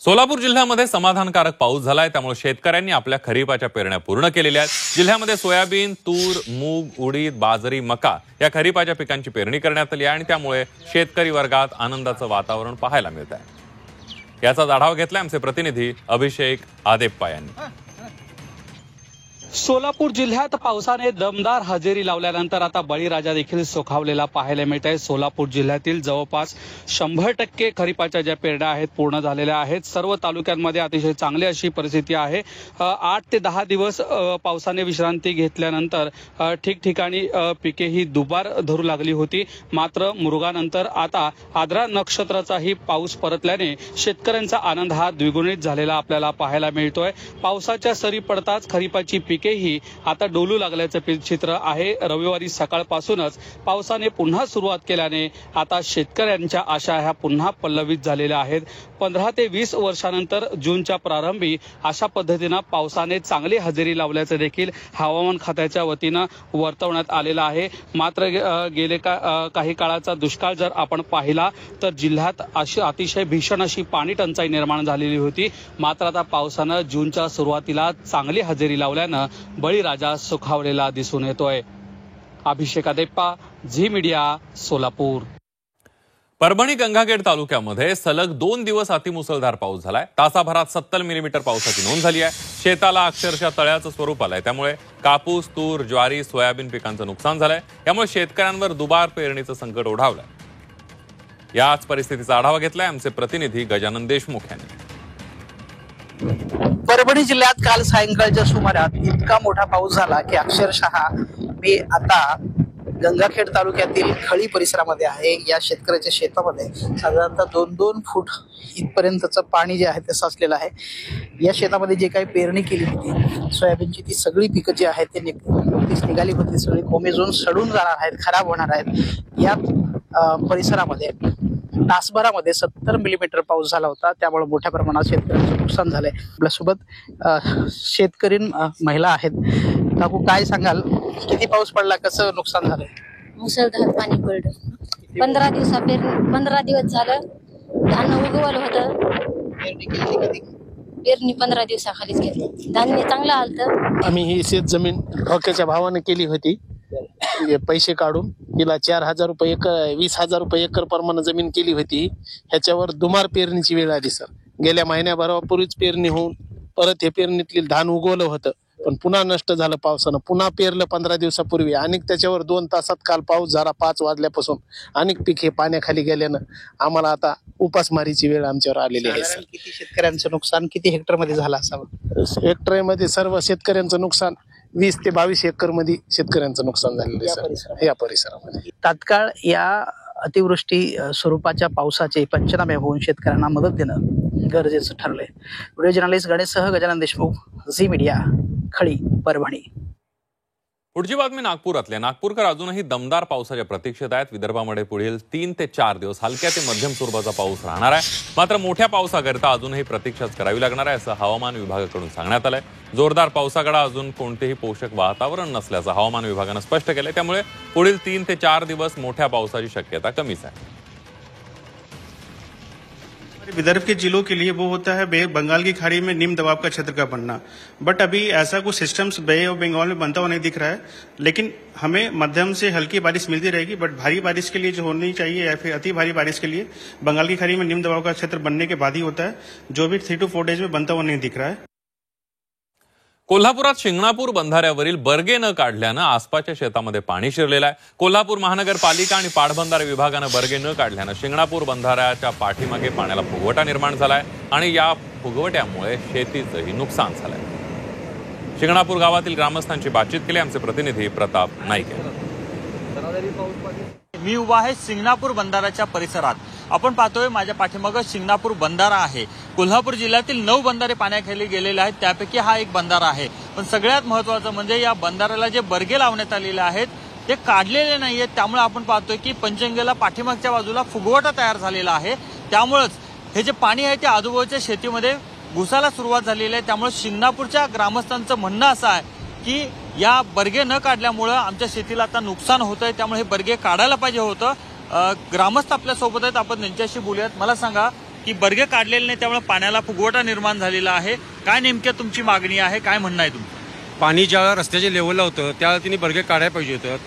सोलापूर जिल्ह्यामध्ये समाधानकारक पाऊस झालाय, त्यामुळे शेतकऱ्यांनी आपल्या खरीपाच्या पेरण्या पूर्ण केलेल्या आहेत। जिल्ह्यामध्ये सोयाबीन, तूर, मूग, उडीद, बाजरी, मका या खरीपाच्या पिकांची पेरणी करण्यात आली आहे आणि त्यामुळे शेतकरी वर्गात आनंदाचं वातावरण पाहायला मिळत आहे। याचा आढावा घेतलाय आमचे प्रतिनिधी अभिषेक आदेप्पा यांनी। सोलापूर जिल्ह्यात पावसाने दमदार हजेरी लावल्यानंतर आता बळीराजा देखील सुखावलेला पाहायला मिळत आहे। सोलापूर जिल्ह्यातील जवळपास 100% खरीपाच्या ज्या पेरण्या आहेत पूर्ण झालेल्या आहेत। सर्व तालुक्यांमध्ये अतिशय चांगली अशी परिस्थिती आहे। 8 ते 10 दिवस पावसाने विश्रांती घेतल्यानंतर ठिकठिकाणी पिके ही दुबार धरू लागली होती। मात्र मुरुगानंतर आता आद्रा नक्षत्राचाही पाऊस परतल्याने शेतकऱ्यांचा आनंद हा द्विगुणित झालेला आपल्याला पाहायला मिळतोय। पावसाच्या सरी पडताच खरीपाची पिके ही आता डोलू लागल्याचं चित्र आहे। रविवारी सकाळपासूनच पावसाने पुन्हा सुरुवात केल्याने आता शेतकऱ्यांच्या आशा ह्या पुन्हा पल्लवित झालेल्या आहेत। 15 ते 20 वर्षानंतर जूनच्या प्रारंभी अशा पद्धतीने पावसाने चांगली हजेरी लावल्याचं देखील हवामान खात्याच्या वतीनं वर्तवण्यात आलेलं आहे। मात्र गेले काही काळाचा दुष्काळ जर आपण पाहिला तर जिल्ह्यात अशी अतिशय भीषण अशी पाणी टंचाई निर्माण झालेली होती। मात्र आता पावसानं जूनच्या सुरुवातीला चांगली हजेरी लावल्यानं बळीराजा सुखावलेला दिसून येतोय। अभिषेक आदेप्पा, झी मीडिया, सोलापूर। परभणी गंगाखेड तालुक्यामध्ये सलग 2 दिवस अतिमुसळधार पाऊस झालाय। तासाभरात 70 मिलीमीटर पावसाची नोंद झाली आहे। शेताला अक्षरशः तळ्याचं स्वरूप आलंय, त्यामुळे कापूस, तूर, ज्वारी, सोयाबीन पिकांचं नुकसान झालंय। त्यामुळे शेतकऱ्यांवर दुबार पेरणीचं संकट ओढावलंय। याच परिस्थितीचा आढावा घेतलाय आमचे प्रतिनिधी गजानन देशमुख यांनी। परभणी जिल्ह्यात काल सायंकाळच्या सुमारास इतका मोठा पाऊस झाला की अक्षरशः मी आता गंगाखेड तालुक्यातील खळी परिसरामध्ये आहे। या शेतकऱ्याच्या शेतामध्ये साधारणतः 2-2 फूट इथपर्यंतचं पाणी जे आहे ते साचलेलं आहे। या शेतामध्ये जे काही पेरणी केली होती सोयाबीनची ती सगळी पिकं जी आहेत ते नुकतीच निघाली होती, सगळी कोमेजून सडून जाणार आहेत, खराब होणार आहेत। या परिसरामध्ये तासभरामध्ये 70 मिलीमीटर पाऊस झाला होता, त्यामुळे मोठ्या प्रमाणात शेतकऱ्यांचं नुकसान झालंय। आपल्यासोबत शेतकरी महिला आहेत। काकू, काय सांगाल, किती पाऊस पडला, कसं नुकसान झालंय? मुसळधार पाणी पडलं। 15 दिवस झालं धान्य उगवलं होतं। पेरणी 15 दिवसाखालीच केली। धान्य चांगलं आलं। आम्ही ही शेत जमीन ठोक्याच्या भावाने केली होती, पैसे काढून तिला 4,000 रुपये एकर, 20,000 रुपये एकर प्रमाणे जमीन केली होती। ह्याच्यावर दुमार पेरणीची वेळ आली सर। गेल्या महिन्याभरापूर्वीच पेरणी होऊन परत हे पेरणीतली धान उगवलं होतं, पण पुन्हा नष्ट झालं पावसानं। पुन्हा पेरलं 15 दिवसापूर्वी आणि त्याच्यावर 2 तासात काल पाऊस झाला 5 वाजल्यापासून। अनेक पीक हे पाण्याखाली गेल्यानं आम्हाला आता उपासमारीची वेळ आमच्यावर आलेली आहे सर। किती शेतकऱ्यांचं नुकसान किती हेक्टर मध्ये झालं असावं? हेक्टर मध्ये सर्व शेतकऱ्यांचं नुकसान 20 ते 22 एकर मध्ये शेतकऱ्यांचं नुकसान झालेलं आहे या परिसरामध्ये। तात्काळ या अतिवृष्टी स्वरूपाच्या पावसाचे पंचनामे होऊन शेतकऱ्यांना मदत देणं गरजेचं ठरलंय। व्हिडिओ जर्नलिस्ट गणेशसह गजानन देशमुख, झी मीडिया, खळी, परभणी। पुढची बातमी नागपुरातली। नागपूरकर अजूनही दमदार पावसाच्या प्रतीक्षेत आहेत। विदर्भामध्ये पुढील 3 ते 4 दिवस हलक्या ते मध्यम स्वरूपाचा पाऊस राहणार आहे। मात्र मोठ्या पावसाकरिता अजूनही प्रतीक्षाच करावी लागणार आहे, असं हवामान विभागाकडून सांगण्यात आलंय। जोरदार पावसाकडे अजून कोणतेही पोषक वातावरण नसल्याचं हवामान विभागानं स्पष्ट केलंय, त्यामुळे पुढील 3 ते 4 दिवस मोठ्या पावसाची शक्यता कमीच आहे। विदर्भ के जिलों के लिए वो होता है बंगाल की खाड़ी में निम्न दबाव का क्षेत्र का बनना, बट अभी ऐसा कुछ सिस्टम्स बे ऑफ बंगाल में बनता हुआ नहीं दिख रहा है। लेकिन हमें मध्यम से हल्की बारिश मिलती रहेगी, बट भारी बारिश के लिए जो होनी चाहिए या फिर अति भारी बारिश के लिए बंगाल की खाड़ी में निम्न दबाव का क्षेत्र बनने के बाद ही होता है, जो भी 3 to 4 डेज में बनता हुआ नहीं दिख रहा है। कोल्हापुरात शिंगणापूर बंधाऱ्यावरील बर्गे न काढल्यानं आसपासच्या शेतामध्ये पाणी शिरलेलं आहे। कोल्हापूर महानगरपालिका आणि पाटबंधारे विभागानं बर्गे न काढल्यानं शिंगणापूर बंधाऱ्याच्या पाठीमागे पाण्याला फुगवटा निर्माण झालाय आणि या फुगवट्यामुळे शेतीचंही नुकसान झालंय। शिंगणापूर गावातील ग्रामस्थांची बातचीत केली आमचे प्रतिनिधी प्रताप नाईक। मी उभा आहे शिंगणापूर बंधाऱ्याच्या परिसरात। आपण पाहतोय माझ्या पाठीमागे शिंगणापूर बंधारा आहे। कोल्हापूर जिल्ह्यातील 9 बंधारे पाण्याखाली गेलेले आहेत, त्यापैकी हा एक बंधारा आहे। पण सगळ्यात महत्त्वाचं म्हणजे या बंधाऱ्याला जे बर्गे लावण्यात आलेले आहेत ते काढलेले नाहीयेत, त्यामुळे आपण पाहतोय की पंचगंगेला पाठीमागच्या बाजूला फुगवटा तयार झालेला आहे। त्यामुळेच हे जे पाणी आहे ते आजूबाजूच्या शेतीमध्ये घुसायला सुरुवात झालेली आहे। त्यामुळे शिंगणापूरच्या ग्रामस्थांचं म्हणणं असं आहे की या बर्गे न काढल्यामुळे आमच्या शेतीला आता नुकसान होतंय, त्यामुळे हे बर्गे काढायला पाहिजे होतं। ग्रामस्थ आपल्या सोबत आहेत, आपण त्यांच्याशी बोलूयात। मला सांगा, की बर्गे काढलेले नाही, त्यामुळे पाण्याला फुगवटा निर्माण झालेला आहे. काय नेमक्या तुमची मागणी आहे, काय म्हणणं आहे तुमचं? पाणी ज्या रस्त्याच्या लेवलला होतं त्या तिने बर्गे काढायला पाहिजे होतं.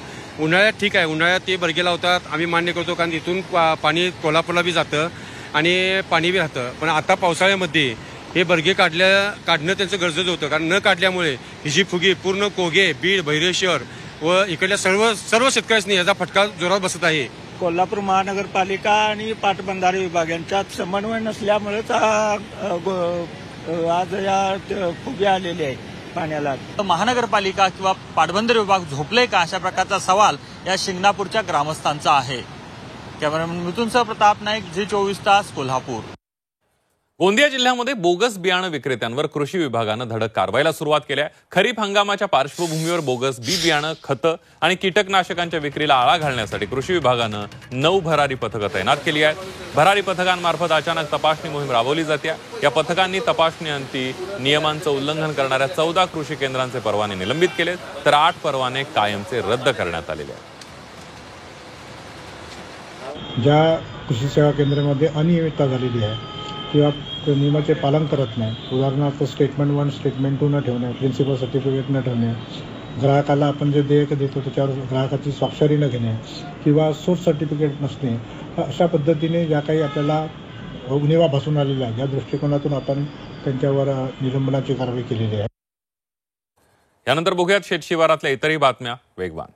उन्हाळ्यात ठीक आहे, उन्हाळ्यात ते बर्गे लावतात, आम्ही मान्य करतो, कारण तिथून पाणी कोल्हापूरला बी जातं आणि पाणी बी राहतं. पण आता पावसाळ्यामध्ये हे बर्गे काढणं त्यांचं गरजेचं होतं, कारण न काढल्यामुळे हिजी फुगी पूर्ण कोगे, बीड, भैरेश्वर व इकडल्या सर्व शेतकऱ्यांनी याचा फटका जोरात बसत आहे. कोल्हापूर महानगरपालिका आणि पाटबंधारे विभाग यांच्यात समन्वय नसल्यामुळेच आज या फुगे आलेले आहेत पाण्याला. महानगरपालिका किंवा पाटबंधारे विभाग झोपले का, अशा प्रकारचा सवाल या शिंगणापूरच्या ग्रामस्थांचा आहे. कॅमेरामॅन मिथुनसह प्रताप नाईक, झी24 तास, कोल्हापूर. गोंदिया जिल्ह्यामध्ये बोगस बियाणं विक्रेत्यांवर कृषी विभागानं धडक कारवाईला सुरुवात केली आहे. खरीप हंगामाच्या पार्श्वभूमीवर बोगस बी बियाणं, खतं आणि कीटकनाशकांच्या विक्रीला आळा घालण्यासाठी कृषी विभागानं 9 भरारी पथकं तैनात केली आहेत. भरारी पथकांमार्फत अचानक तपासणी मोहीम राबवली जाते. या पथकांनी तपासणीअंती नियमांचं उल्लंघन करणाऱ्या 14 कृषी केंद्रांचे परवाने निलंबित केलेत, तर 8 परवाने कायमचे रद्द करण्यात आलेले आहेत. ज्या कृषी सेवा केंद्रामध्ये अनियमितता झालेली आहे किंवा नियमाचे पालन करत नाही, उदाहरणार्थ स्टेटमेंट 1 स्टेटमेंट 2 न ठेवणे, प्रिन्सिपल सर्टिफिकेट न ठेवणे, ग्राहकाला आपण जे देयक देतो त्याच्यावर ग्राहकाची स्वाक्षरी न घेणे किंवा सोर्स सर्टिफिकेट नसणे, अशा पद्धतीने ज्या काही आपल्याला उणिवा भासून आलेल्या या दृष्टिकोनातून आपण त्यांच्यावर निलंबनाची कारवाई केलेली आहे. यानंतर बघूयात शेतशिवारातल्या इतरही बातम्या वेगवान.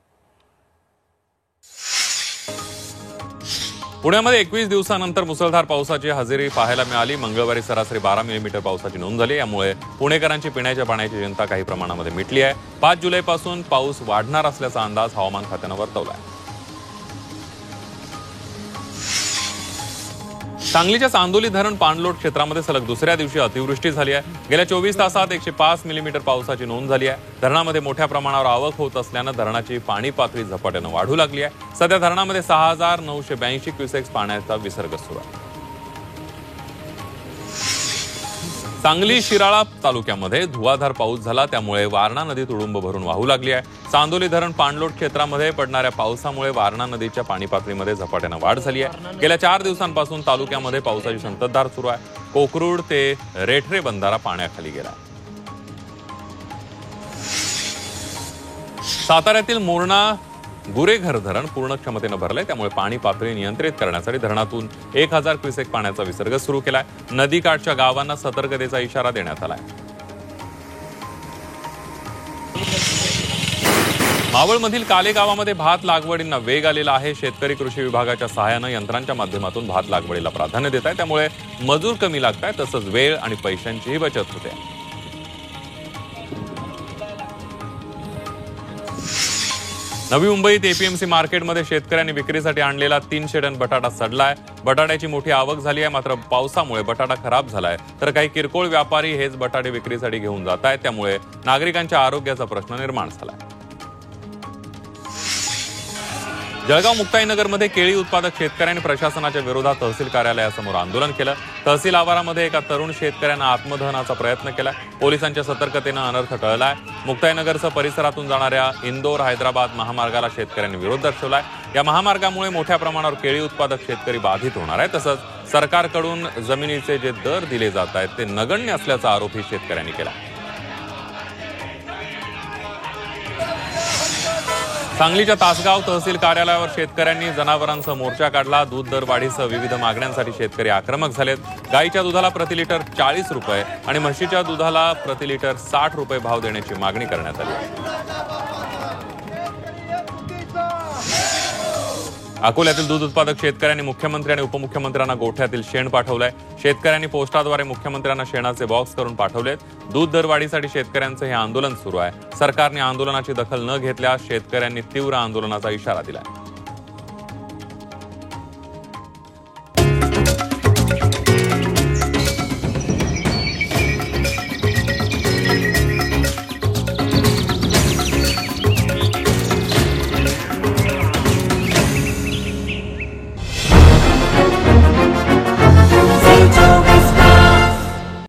पुण्यामध्ये 21 दिवसानंतर मुसळधार पावसाची हजेरी पाहायला मिळाली. मंगळवारी सरासरी 12 मिलीमीटर पावसाची नोंद झाली. यामुळे पुणेकरांची पिण्याच्या पाण्याची चिंता काही प्रमाणामध्ये मिटली आहे. 5 जुलैपासून पाऊस वाढणार असल्याचा अंदाज हवामान खात्यानं वर्तवला आहे. सांगलीच्या चांदोली धरण पाणलोट क्षेत्रामध्ये सलग दुसऱ्या दिवशी अतिवृष्टी झाली आहे. गेल्या 24 तासात 105 मिलीमीटर पावसाची नोंद झाली आहे. धरणामध्ये मोठ्या प्रमाणावर आवक होत असल्यानं धरणाची पाणी पातळी झपाट्यानं वाढू लागली आहे. सध्या धरणामध्ये 6,982 क्युसेक्स पाण्याचा विसर्ग सुरू आहे. सांगली शिराळा तालुक्यामध्ये धुवाधार पाऊस झाला, त्यामुळे वारणा नदी तुडुंब भरून वाहू लागली आहे. चांदोली धरण पाणलोट क्षेत्रामध्ये पडणाऱ्या पावसामुळे वारणा नदीच्या पाणी पातळीमध्ये झपाट्यानं वाढ झाली आहे. गेल्या 4 दिवसांपासून तालुक्यामध्ये पावसाची संततधार सुरू आहे. कोकरूड ते रेठरे बंधारा पाण्याखाली गेला. साताऱ्यातील मोरणा गुरेघर धरण पूर्ण क्षमतेनं भरलंय, त्यामुळे पाणी पातळी नियंत्रित करण्यासाठी धरणातून 1000 क्युसेक पाण्याचा विसर्ग सुरू केलाय. नदीकाठच्या गावांना सतर्कतेचा इशारा देण्यात आलाय. मावळमधील काले गावामध्ये भात लागवडींना वेग आलेला आहे. शेतकरी कृषी विभागाच्या सहाय्यानं यंत्रांच्या माध्यमातून भात लागवडीला प्राधान्य देत आहे, त्यामुळे मजूर कमी लागत आहे, तसंच वेळ आणि पैशांचीही बचत होते. नवी मुंबईत एपीएमसी मार्केटमध्ये शेतकऱ्यांनी विक्रीसाठी आणलेला 300 टन बटाटा सडलाय. बटाट्याची मोठी आवक झाली आहे, मात्र पावसामुळे बटाटा खराब झालाय, तर काही किरकोळ व्यापारी हेच बटाटे विक्रीसाठी घेऊन जात आहेत. त्यामुळे नागरिकांच्या आरोग्याचा प्रश्न निर्माण झालाय. जळगाव मुक्ताईनगरमध्ये केळी उत्पादक शेतकऱ्यांनी प्रशासनाच्या विरोधात तहसील कार्यालयासमोर आंदोलन केलं. तहसील आवारामध्ये एका तरुण शेतकऱ्यानं आत्मदहनाचा प्रयत्न केला. पोलिसांच्या सतर्कतेनं अनर्थ टळलाय. मुक्ताईनगरसह परिसरातून जाणाऱ्या इंदोर हैदराबाद महामार्गाला शेतकऱ्यांनी विरोध दर्शवलाय. या महामार्गामुळे मोठ्या प्रमाणावर केळी उत्पादक शेतकरी बाधित होणार आहे. तसंच सरकारकडून जमिनीचे जे दर दिले जात आहेत ते नगण्य असल्याचा आरोपही शेतकऱ्यांनी केला. सांगलीच्या तासगाव तहसील कार्यालयावर शेतकऱ्यांनी जनावरांसह मोर्चा काढला. दूध दर वाढीसह विविध मागण्यांसाठी शेतकरी आक्रमक झालेत. गाईच्या दुधाला प्रति लिटर 40 रुपये आणि म्हशीच्या दुधाला प्रति लिटर 60 रुपये भाव देण्याची मागणी करण्यात आली. अकोल्यातील दूध उत्पादक शेतकऱ्यांनी मुख्यमंत्री आणि उपमुख्यमंत्र्यांना गोठ्यातील शेण पाठवलंय. शेतकऱ्यांनी पोस्टाद्वारे मुख्यमंत्र्यांना शेणाचे बॉक्स करून पाठवलेत. दूध दरवाढीसाठी शेतकऱ्यांचं हे आंदोलन सुरू आहे. सरकारने आंदोलनाची दखल न घेतल्यास शेतकऱ्यांनी तीव्र आंदोलनाचा इशारा दिलाय.